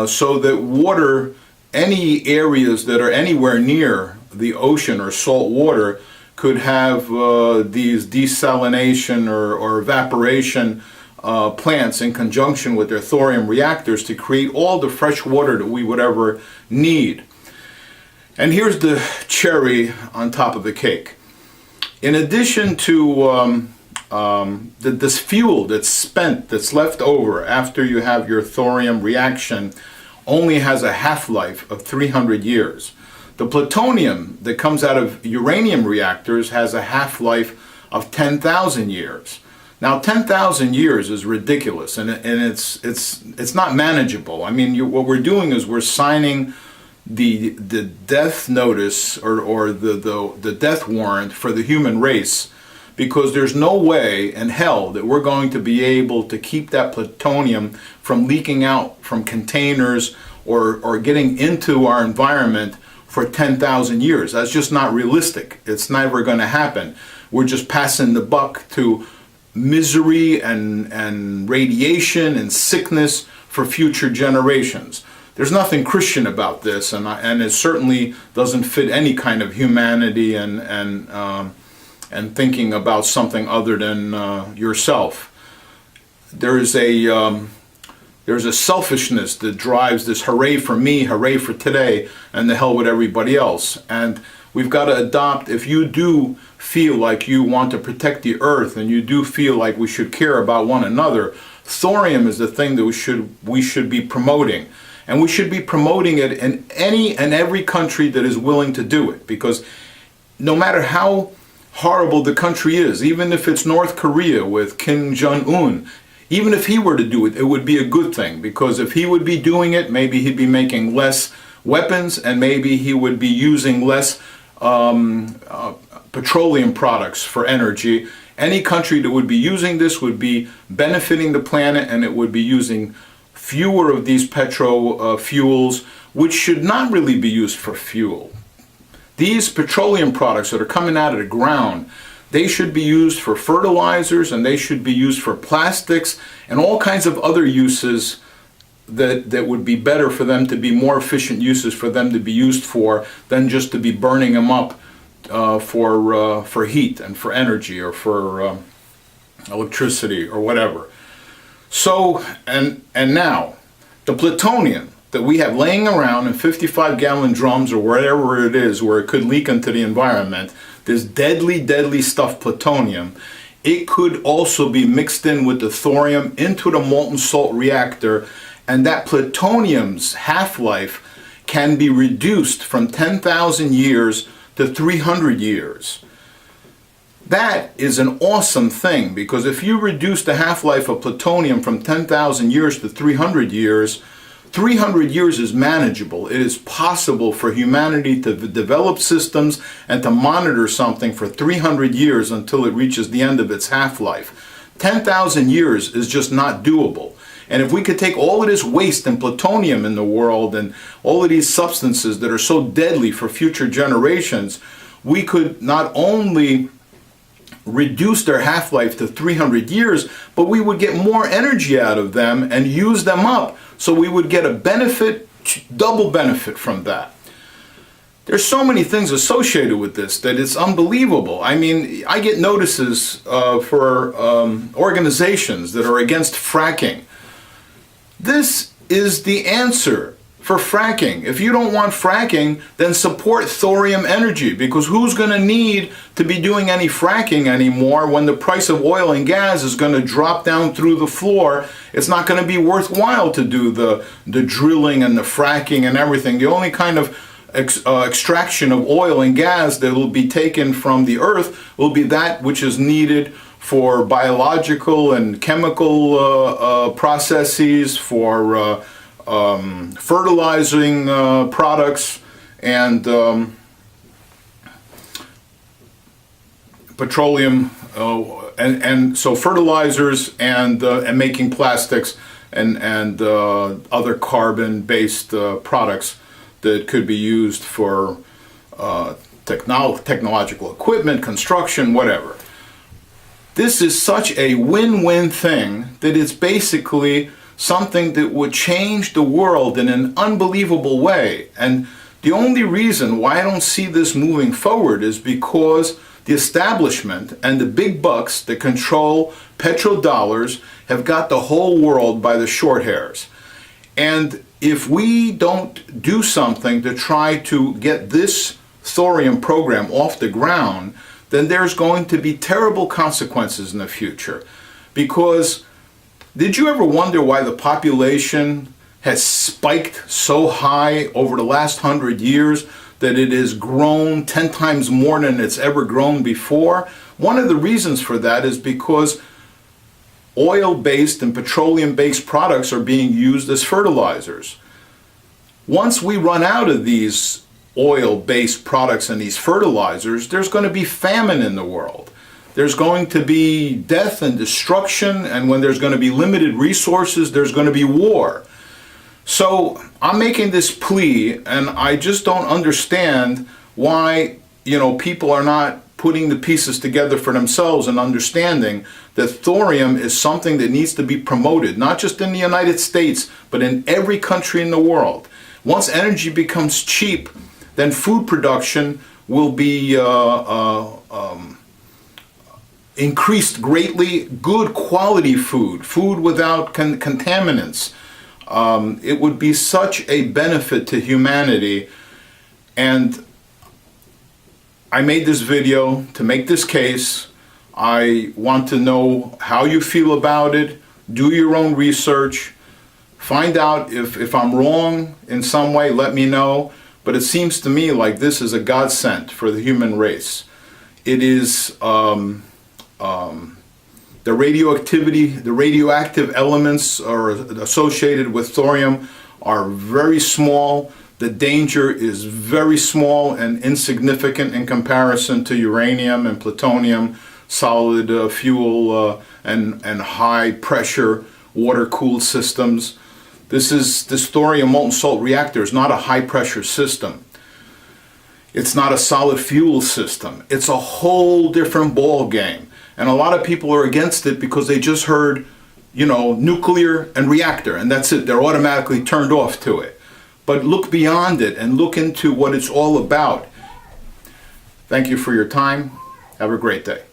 so that water, any areas that are anywhere near the ocean or salt water, could have these desalination or evaporation plants in conjunction with their thorium reactors to create all the fresh water that we would ever need. And here's the cherry on top of the cake. In addition to this fuel that's spent, that's left over after you have your thorium reaction, only has a half-life of 300 years. The plutonium that comes out of uranium reactors has a half-life of 10,000 years. Now, 10,000 years is ridiculous, and it's not manageable. I mean, what we're doing is we're signing the death notice or the death warrant for the human race, because there's no way in hell that we're going to be able to keep that plutonium from leaking out from containers or getting into our environment for 10,000 years. That's just not realistic. It's never going to happen. We're just passing the buck to misery and radiation and sickness for future generations. There's nothing Christian about this, and it certainly doesn't fit any kind of humanity and thinking about something other than yourself. There's a selfishness that drives this hooray for me, hooray for today, and the hell with everybody else. And we've got to adopt, if you do feel like you want to protect the earth and you do feel like we should care about one another, thorium is the thing that we should be promoting. And we should be promoting it in any and every country that is willing to do it, because no matter how horrible the country is, even if it's North Korea with Kim Jong-un, even if he were to do it, it would be a good thing, because if he would be doing it, maybe he'd be making less weapons, and maybe he would be using less petroleum products for energy. Any country that would be using this would be benefiting the planet, and it would be using fewer of these fuels, which should not really be used for fuel. These petroleum products that are coming out of the ground, they should be used for fertilizers, and they should be used for plastics and all kinds of other uses that would be better for them, to be more efficient uses for them to be used for, than just to be burning them up for heat and for energy or for electricity or whatever. So, and now, the plutonium that we have laying around in 55-gallon drums or wherever it is where it could leak into the environment, this deadly, deadly stuff, plutonium, it could also be mixed in with the thorium into the molten salt reactor, and that plutonium's half-life can be reduced from 10,000 years to 300 years. That is an awesome thing, because if you reduce the half-life of plutonium from 10,000 years to 300 years, 300 years is manageable. It is possible for humanity to develop systems and to monitor something for 300 years until it reaches the end of its half-life. 10,000 years is just not doable. And if we could take all of this waste and plutonium in the world and all of these substances that are so deadly for future generations, we could not only reduce their half-life to 300 years, but we would get more energy out of them and use them up. So we would get a benefit, double benefit from that. There's so many things associated with this that it's unbelievable. I mean, I get notices for organizations that are against fracking. This is the answer for fracking. If you don't want fracking, then support thorium energy, because who's going to need to be doing any fracking anymore when the price of oil and gas is going to drop down through the floor? It's not going to be worthwhile to do the drilling and the fracking and everything. The only kind of extraction of oil and gas that will be taken from the earth will be that which is needed for biological and chemical processes, for fertilizing products, and petroleum, and so fertilizers and making plastics and other carbon-based products that could be used for technological equipment, construction, whatever. This is such a win-win thing that it's basically something that would change the world in an unbelievable way. And the only reason why I don't see this moving forward is because the establishment and the big bucks that control petrodollars have got the whole world by the short hairs. And if we don't do something to try to get this thorium program off the ground, then there's going to be terrible consequences in the future. Because did you ever wonder why the population has spiked so high over the last 100 years that it has grown 10 times more than it's ever grown before? One of the reasons for that is because oil-based and petroleum-based products are being used as fertilizers. Once we run out of these oil-based products and these fertilizers, there's going to be famine in the world. There's going to be death and destruction, and when there's going to be limited resources, there's going to be war. So I'm making this plea, and I just don't understand why, people are not putting the pieces together for themselves and understanding that thorium is something that needs to be promoted, not just in the United States, but in every country in the world. Once energy becomes cheap, then food production will be increased greatly. Good quality food without contaminants. It would be such a benefit to humanity. And I made this video to make this case. I want to know how you feel about it. Do your own research. Find out if I'm wrong in some way, let me know. But it seems to me like this is a godsend for the human race. It is the radioactivity, the radioactive elements are associated with thorium are very small. The danger is very small and insignificant in comparison to uranium and plutonium, solid fuel and high pressure water-cooled systems. This thorium molten salt reactor is not a high pressure system. It's not a solid fuel system. It's a whole different ball game. And a lot of people are against it because they just heard, nuclear and reactor, and that's it. They're automatically turned off to it. But look beyond it and look into what it's all about. Thank you for your time. Have a great day.